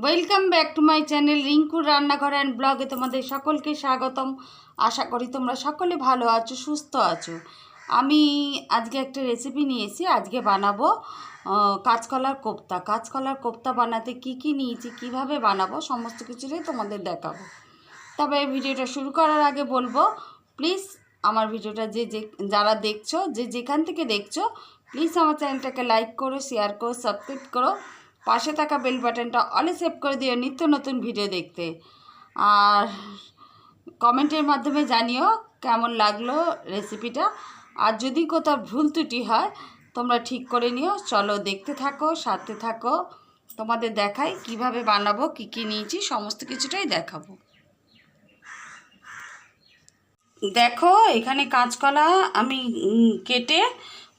Welcome back to my channel রিঙ্কুর রান্নাঘর and ব্লগে তোমাদের সকলকে স্বাগতম। আশা করি তোমরা সকলে ভালো আছো, সুস্থ আছো। আমি আজকে একটা রেসিপি নিয়েছি। আজকে বানাবো কাঁচকলার কোপ্তা। কাঁচকলার কোপ্তা বানাতে কি কি নিয়েছি, কিভাবে বানাবো, সমস্ত কিছুটাই তোমাদের দেখাবো। তবে ভিডিওটা শুরু করার আগে বলবো, প্লিজ আমার ভিডিওটা যারা দেখছো, যেখান থেকে দেখছো, প্লিজ আমার চ্যানেলটাকে লাইক করো, শেয়ার করো, সাবস্ক্রাইব করো, পাশে থাকা বেল বাটনটা অলে সেভ করে দিও নিত্য নতুন ভিডিও দেখতে। আর কমেন্টের মাধ্যমে জানিও কেমন লাগলো রেসিপিটা। আর যদি কোথাও ভুল ত্রুটি হয় তোমরা ঠিক করে নিও। চলো দেখতে থাকো, সাথে থাকো, তোমাদের দেখাই কিভাবে বানাবো, কি কি নিয়েছি, সমস্ত কিছুটাই দেখাবো। দেখো, এখানে কাঁচকলা আমি কেটে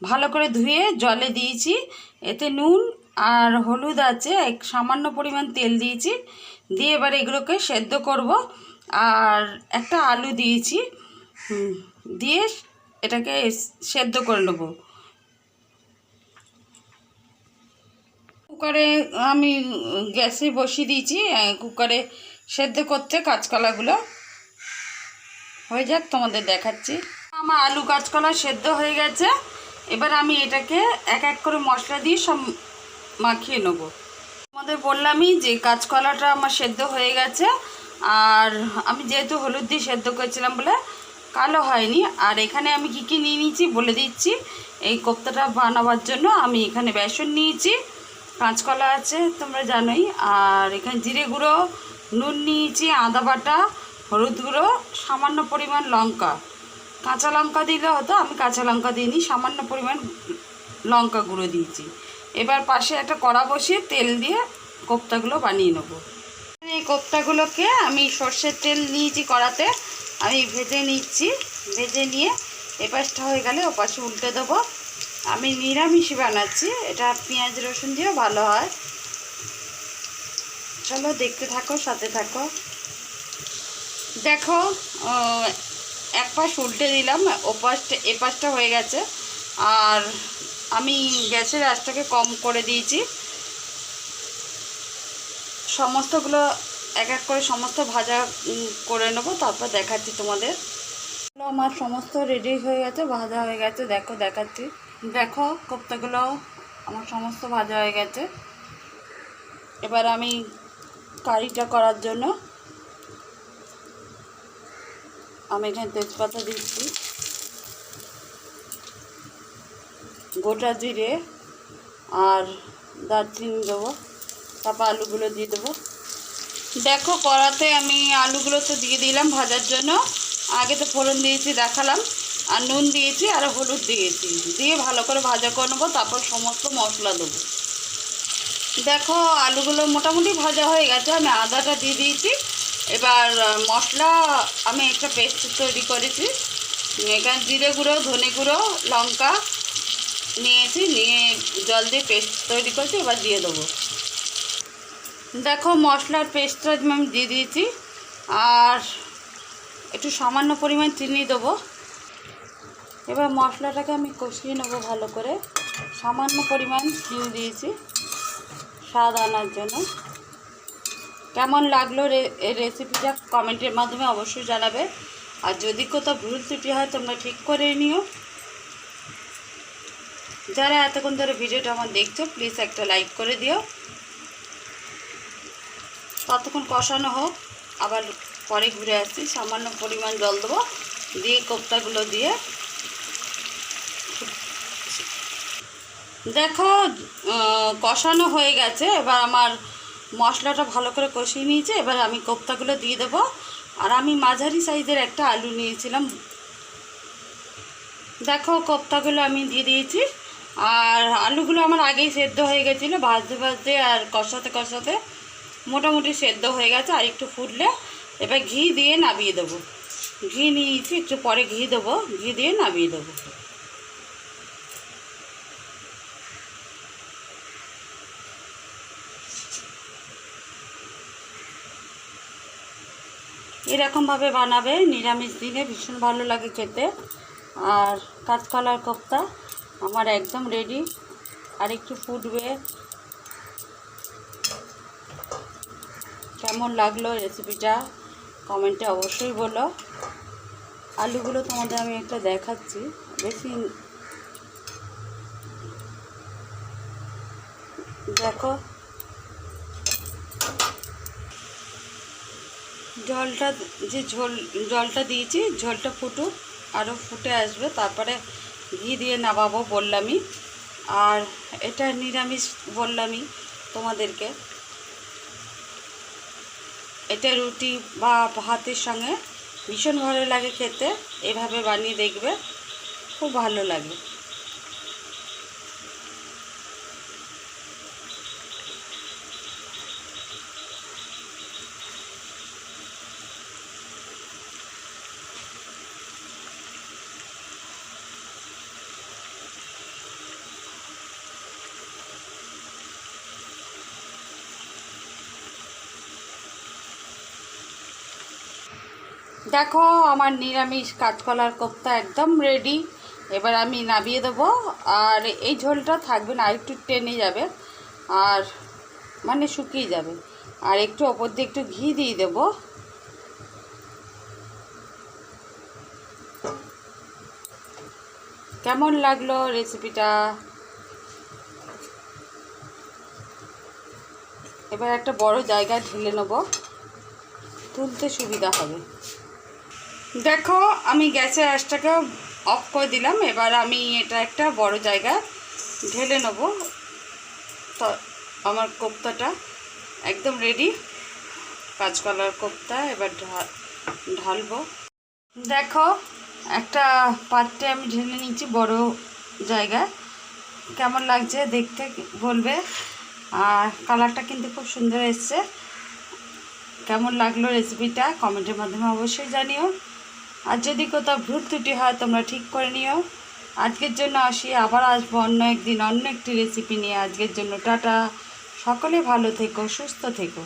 ভালো করে ধুয়ে জলে দিয়েছি। এতে নুন আর হলুদ আছে, সামান্য পরিমাণ তেল দিয়েছি। দিয়ে এবার এগুলোকে সেদ্ধ করব। আর একটা আলু দিয়েছি, দিয়ে এটাকে সেদ্ধ করে নেব। কুকারে আমি গ্যাসে বসিয়ে দিয়েছি, কুকারে সেদ্ধ করতে কাঁচকলাগুলো হয়ে যাক, তোমাদের দেখাচ্ছি। আমার আলু কাঁচকলা সেদ্ধ হয়ে গেছে। এবার আমি এটাকে এক এক করে মশলা দিয়ে সব মাখিয়ে নেব। তোমাদের বললামই যে কাঁচকলাটা আমার সেদ্ধ হয়ে গেছে। আর আমি যেহেতু হলুদ দিয়ে সেদ্ধ করেছিলাম বলে কালো হয়নি। আর এখানে আমি কি কি নিয়ে নিয়েছি বলে দিচ্ছি। এই কোপ্তাটা বানাবার জন্য আমি এখানে বেসন নিয়েছি, কাঁচকলা আছে তোমরা জানোই, আর এখানে জিরে গুঁড়ো, নুন নিয়েছি, আদা বাটা, হলুদ গুঁড়ো, সামান্য পরিমাণ লঙ্কা। কাঁচা লঙ্কা দিলে হতো, আমি কাঁচা লঙ্কা দিইনি, সামান্য পরিমাণ লঙ্কা গুঁড়ো দিয়েছি। এবার পাশে একটা কড়া বসিয়ে তেল দিয়ে কোপ্তাগুলো বানিয়ে নেব। এই কোপ্তাগুলোকে আমি সর্ষের তেল নিয়েছি কড়াতে, আমি ভেজে নিচ্ছি। ভেজে নিয়ে এপাশটা হয়ে গেলে ওপাশে উল্টে দেবো। আমি নিরামিষই বানাচ্ছি, এটা পেঁয়াজ রসুন দিয়েও ভালো হয়। চলো দেখতে থাকো, সাথে থাকো। দেখো, এক পাশ উল্টে দিলাম, এপাশটা হয়ে গেছে। আর আমি গ্যাসের আঁচটাকে কম করে দিয়েছি। সমস্তগুলো এক এক করে সমস্ত ভাজা করে নেবো, তারপর দেখাচ্ছি তোমাদের। আমার সমস্ত রেডি হয়ে গেছে, ভাজা হয়ে গেছে। দেখো দেখাচ্ছি। দেখো কোপ্তাগুলো আমার সমস্ত ভাজা হয়ে গেছে। এবার আমি কারিটা করার জন্য আমি এখানে তেজপাতা দিচ্ছি, গোটা জিরে আর দারচিনি দেবো, তারপর আলুগুলো দিয়ে দেবো। দেখো কড়াতে আমি আলুগুলো তো দিয়ে দিলাম ভাজার জন্য। আগে তো ফোড়ন দিয়েছি দেখালাম, আর নুন দিয়েছি আর হলুদ দিয়েছি। দিয়ে ভালো করে ভাজা করে নেবো, তারপর সমস্ত মশলা দেবো। দেখো আলুগুলো মোটামুটি ভাজা হয়ে গেছে, আমি আদাটা দিয়ে দিয়েছি। এবার মশলা আমি একটা পেস্ট তৈরি করেছি। এখানে জিরে গুঁড়ো, ধনে গুঁড়ো, লঙ্কা নিয়েছি, নিয়ে জল দিয়ে পেস্ট তৈরি করেছি। এবার দিয়ে দেবো। দেখো মশলার পেস্টটা আমি দিয়ে দিয়েছি। আর একটু সামান্য পরিমাণ চিনি দেবো। এবার মশলাটাকে আমি কষিয়ে নেবো ভালো করে। সামান্য পরিমাণ চিনি দিয়েছি স্বাদ আনার জন্য। কেমন লাগলো এই রেসিপিটা কমেন্টের মাধ্যমে অবশ্যই জানাবে। আর যদি কোথাও ভুল ত্রুটি হয় তোমরা ঠিক করে নিও। যারা এতক্ষণ ধরে ভিডিওটা আমার দেখছো প্লিজ একটা লাইক করে দিও। ততক্ষণ কষানো হোক, আবার পরে ঘুরে আসছি। সামান্য পরিমাণ জল দেবো, দিয়ে কোপ্তাগুলো দিয়ে দেখো কষানো হয়ে গেছে। এবার আমার মশলাটা ভালো করে কষিয়ে নিয়েছে। এবার আমি কোপ্তাগুলো দিয়ে দেবো। আর আমি মাঝারি সাইজের একটা আলু নিয়েছিলাম। দেখো কোপ্তাগুলো আমি দিয়ে দিয়েছি। আর আলুগুলো আমার আগেই সেদ্ধ হয়ে গেছিলো, ভাজতে ভাজতে আর কষাতে কষাতে মোটামুটি সেদ্ধ হয়ে গেছে। আর একটু ফুটলে এবার ঘি দিয়ে নামিয়ে দেবো। ঘি নিয়েছি, একটু পরে ঘি দেবো, ঘি দিয়ে নামিয়ে দেবো। এরকমভাবে বানাবে, নিরামিষ দিনে ভীষণ ভালো লাগে খেতে। আর কাঁচকলার কোপ্তা আমার একদম রেডি। আর একটু ফুটবে, কেমন লাগলো রেসিপিটা কমেন্টে অবশ্যই বলো। আলুগুলো তোমাদের আমি একটা দেখাচ্ছি, বেশি দেখো জলটা যে জলটা দিয়েছি, ঝোলটা ফুটুক, আরও ফুটে আসবে, তারপরে ঘি দিয়ে নামাবো বললামই। আর এটা নিরামিষ বললামই তোমাদেরকে, এটা রুটি বা ভাতের সঙ্গে ভীষণ ভালো লাগে খেতে। এভাবে বানিয়ে দেখবে, খুব ভালো লাগে। দেখো আমার নিরামিষ কাঁচকলার কোপ্তা একদম রেডি। এবার আমি নামিয়ে দেবো। আর এই ঝোলটা থাকবে না, একটু টেনে যাবে আর মানে শুকিয়ে যাবে। আর একটু ওপর দিয়ে একটু ঘি দিয়ে দেবো। কেমন লাগলো রেসিপিটা? এবার একটা বড় জায়গায় ঢেলে নেব, তুলতে সুবিধা হবে। দেখো আমি গ্যাসের আঁচটাকে অফ করে দিলাম। এবার আমি এটা একটা বড় জায়গায় ঢেলে নেব। তো আমার কোপ্তাটা একদম রেডি, কাঁচকলার কোপ্তা। এবার ঢালবো। দেখো একটা পাত্রে আমি ঢেলে নিচ্ছি বড় জায়গায়। কেমন লাগছে দেখতে বলবে। আর কালারটা কিন্তু খুব সুন্দর এসছে। কেমন লাগলো রেসিপিটা কমেন্টের মাধ্যমে অবশ্যই জানিও। আর যদি কোথাও ভুল ত্রুটি হয় তোমরা ঠিক করে নিও। আজকের জন্য আসি, আবার আসবো অন্য একদিন অন্য একটি রেসিপি নিয়ে। আজকের জন্য টাটা, সকলে ভালো থেকো, সুস্থ থেকো।